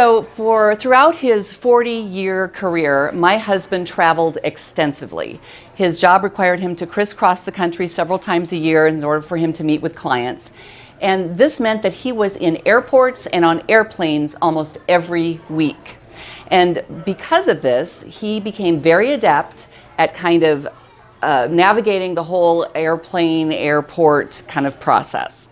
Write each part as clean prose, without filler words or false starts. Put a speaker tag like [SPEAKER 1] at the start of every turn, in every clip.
[SPEAKER 1] So throughout his 40-year career, my husband traveled extensively. His job required him to crisscross the country several times a year in order for him to meet with clients. And this meant that he was in airports and on airplanes almost every week. And because of this, he became very adept at kind of navigating the whole airplane, airport kind of process.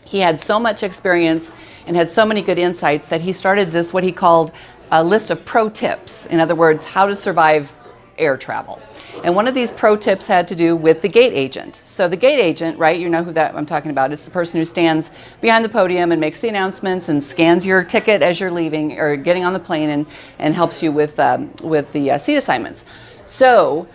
[SPEAKER 1] He had so much experience and had so many good insights that he started this, what he called a list of pro tips. In other words, how to survive air travel. And one of these pro tips had to do with the gate agent. So the gate agent, right, you know who that I'm talking about. It's the person who stands behind the podium and makes the announcements and scans your ticket as you're leaving or getting on the plane and helps you with the seat assignments. So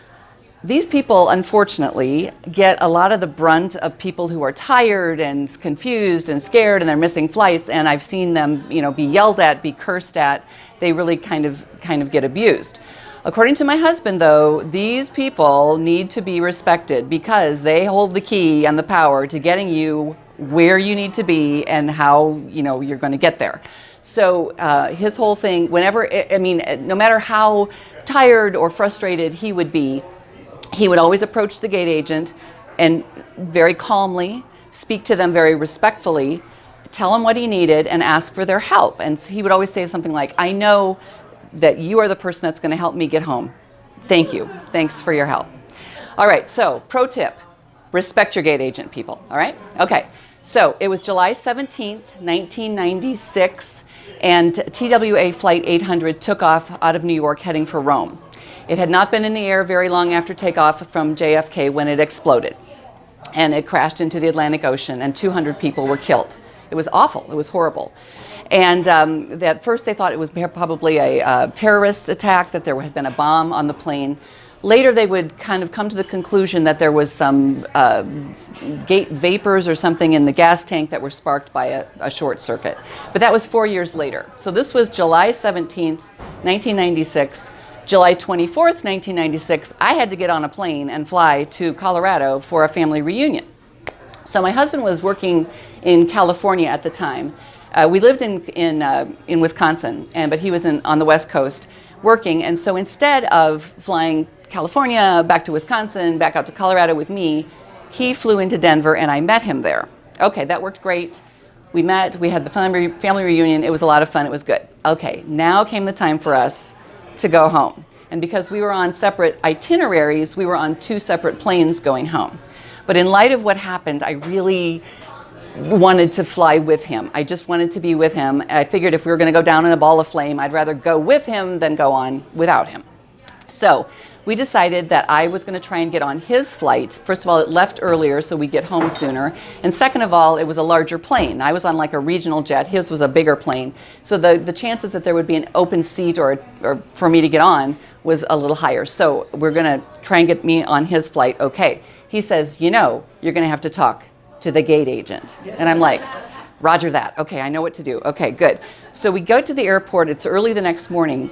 [SPEAKER 1] these people, unfortunately, get a lot of the brunt of people who are tired and confused and scared and they're missing flights, and I've seen them, be yelled at, be cursed at. They really kind of get abused. According to my husband, though, these people need to be respected because they hold the key and the power to getting you where you need to be and how, you're going to get there. So his whole thing, no matter how tired or frustrated he would be, he would always approach the gate agent and very calmly speak to them very respectfully, tell them what he needed and ask for their help. And he would always say something like, "I know that you are the person that's going to help me get home. Thank you. Thanks for your help." All right, so pro tip, respect your gate agent, people. All right? Okay, so it was July 17th, 1996, and TWA Flight 800 took off out of New York heading for Rome. It had not been in the air very long after takeoff from JFK when it exploded. And it crashed into the Atlantic Ocean and 200 people were killed. It was awful. It was horrible. And at first they thought it was probably a terrorist attack, that there had been a bomb on the plane. Later they would kind of come to the conclusion that there was some gate vapors or something in the gas tank that were sparked by a short circuit. But that was 4 years later. So this was July 17th, 1996. July 24th, 1996, I had to get on a plane and fly to Colorado for a family reunion. So my husband was working in California at the time. We lived in Wisconsin, but he was on the West Coast working. And so instead of flying California back to Wisconsin, back out to Colorado with me, he flew into Denver and I met him there. Okay, that worked great. We met, we had the family reunion. It was a lot of fun. It was good. Okay, now came the time for us to go home. And because we were on separate itineraries, we were on two separate planes going home. But in light of what happened, I really wanted to fly with him. I just wanted to be with him. I figured if we were going to go down in a ball of flame, I'd rather go with him than go on without him. So we decided that I was going to try and get on his flight. First of all, it left earlier so we'd get home sooner. And second of all, it was a larger plane. I was on like a regional jet. His was a bigger plane. So the chances that there would be an open seat or for me to get on was a little higher. So we're going to try and get me on his flight. Okay. He says, you're going to have to talk to the gate agent. And I'm like, Roger that. Okay, I know what to do. Okay, good. So we go to the airport. It's early the next morning.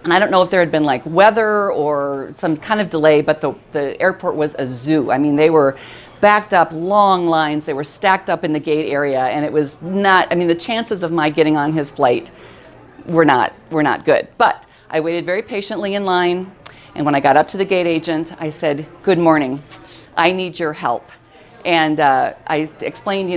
[SPEAKER 1] And I don't know if there had been like weather or some kind of delay, but the airport was a zoo. I mean, they were backed up, long lines. They were stacked up in the gate area. And it was not, the chances of my getting on his flight were not good. But I waited very patiently in line. And when I got up to the gate agent, I said, "Good morning. I need your help." And I explained,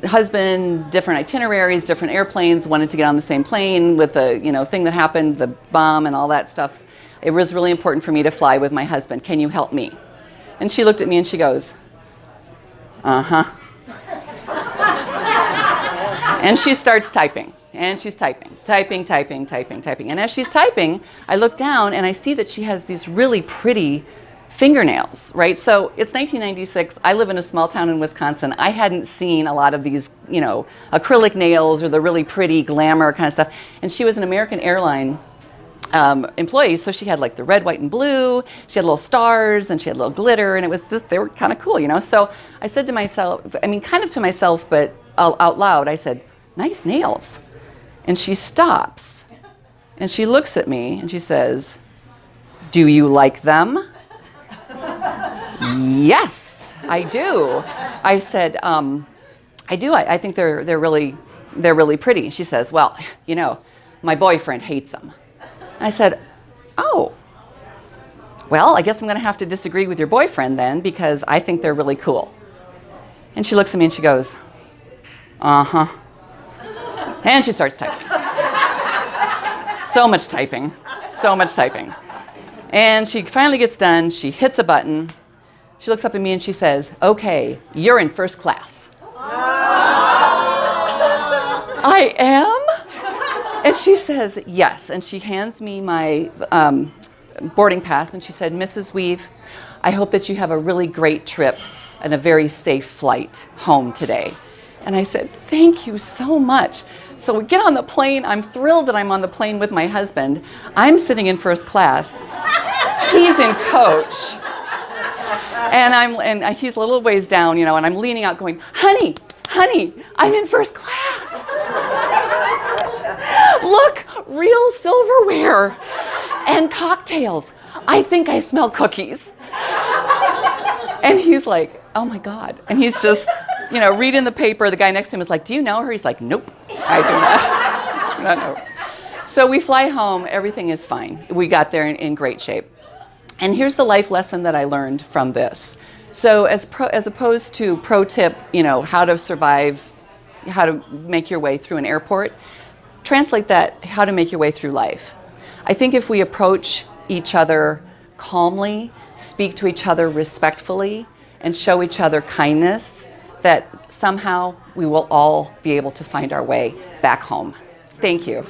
[SPEAKER 1] husband, different itineraries, different airplanes, wanted to get on the same plane with the, thing that happened, the bomb and all that stuff. It was really important for me to fly with my husband. Can you help me? And she looked at me and she goes, "Uh-huh." And she starts typing. And she's typing. And as she's typing, I look down and I see that she has these really pretty fingernails, right? So it's 1996. I live in a small town in Wisconsin. I hadn't seen a lot of these, acrylic nails or the really pretty glamour kind of stuff. And she was an American airline employee, so she had like the red, white, and blue. She had little stars and she had little glitter, and they were kind of cool, So I said to myself, kind of to myself, but out loud, I said, "Nice nails." And she stops and she looks at me and she says, "Do you like them?" "Yes, I do." I said, "I do. I think they're really pretty." She says, "Well, my boyfriend hates them. And I said, oh, well, I guess I'm going to have to disagree with your boyfriend then, because I think they're really cool. And she looks at me and she goes, uh-huh. And she starts typing. So much typing. And she finally gets done. She hits a button. She looks up at me and she says, okay, you're in first class. I am? And she says, yes. And she hands me my boarding pass and she said, Mrs. Weave, I hope that you have a really great trip and a very safe flight home today. And I said, thank you so much. So we get on the plane. I'm thrilled that I'm on the plane with my husband. I'm sitting in first class. He's in coach. And he's a little ways down, and I'm leaning out going, honey, I'm in first class. Look, real silverware and cocktails. I think I smell cookies. And he's like, oh my God. And he's just, reading the paper. The guy next to him is like, do you know her? He's like, nope, I do not. No. So we fly home. Everything is fine. We got there in great shape. And here's the life lesson that I learned from this. So as opposed to pro tip, how to survive, how to make your way through an airport, translate that, how to make your way through life. I think if we approach each other calmly, speak to each other respectfully, and show each other kindness, that somehow we will all be able to find our way back home. Thank you.